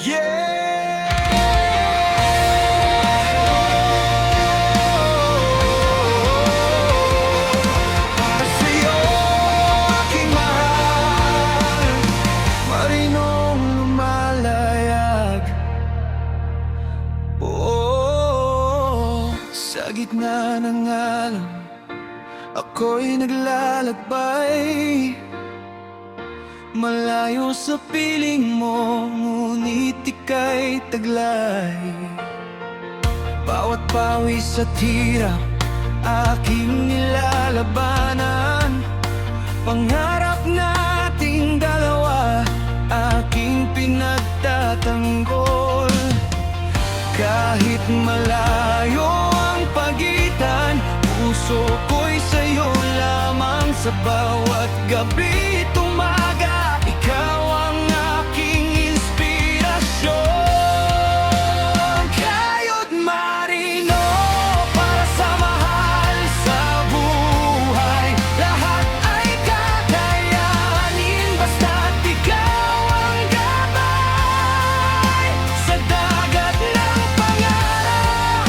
Yeah! Sa'yo aking mahal, marinong lumalayag. Sa gitna ng alam, ako'y naglalakbay. Malayo sa piling mo, ngunit ika'y taglay. Bawat pawis at hirap, aking nilalabanan. Pangarap nating dalawa, aking pinagtatanggol. Kahit malayo ang pagitan, puso ko'y sa'yo lamang. Sa bawat gabi tumaga, ikaw ang aking inspirasyon. Kayo't marino para sa mahal sa buhay. Lahat ay kakayanin basta't ikaw ang gabay. Sa dagat ng pangarap,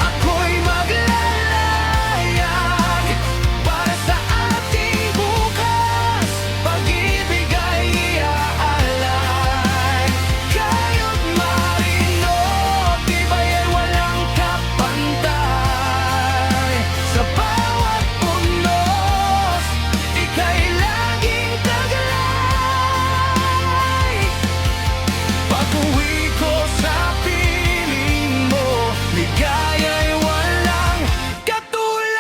ako'y maglalayag. Para sa ating bukas, pag-ibig ay iaalay. Kayo't marino, tibay ay walang kapantay. Sa bawat punos, ika'y laging taglay. Pag-uwi ko sa piling mo, ligaya'y walang katulad.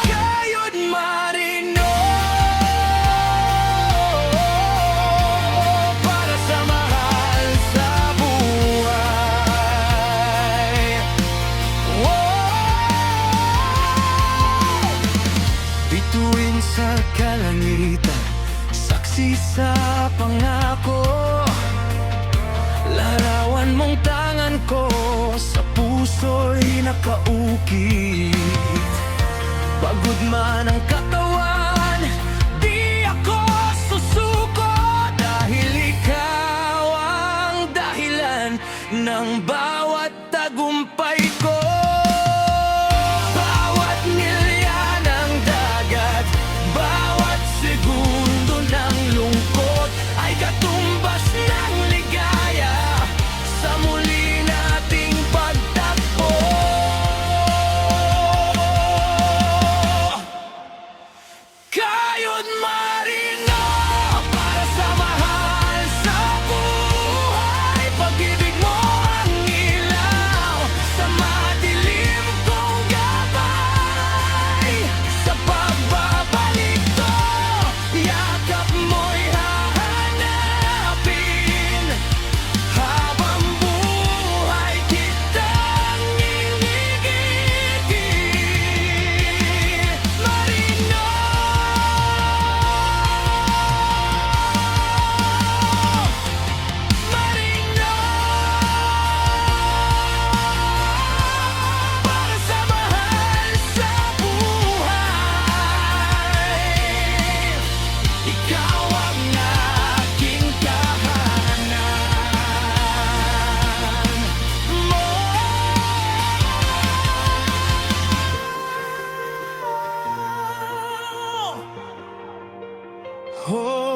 Kayo't marino para sa mahal sa buhay. Bituin sa kalangitan, saksi sa pangako. Larawan mong tangan ko, sa puso'y nakaukit. Pagod man ang katawan, di ako susuko. Dahil ikaw ang dahilan ng bawat tagumpay ko. Bawat milya ng dagat, bawat segundo ng lungkot ay katumbas ng ligaya sa muli nating pagtagpo. Kayo't marino para sa mahal sa buhay. Pag-ibig mo ang ilaw sa madilim kong gabay. Sa pagbabalik ko, yakap mo'y hahanapin. Habang buhay kitang iigigit. Marino, marino para sa mahal sa buhay. Ikaw ang aking kahanan mo. Oh,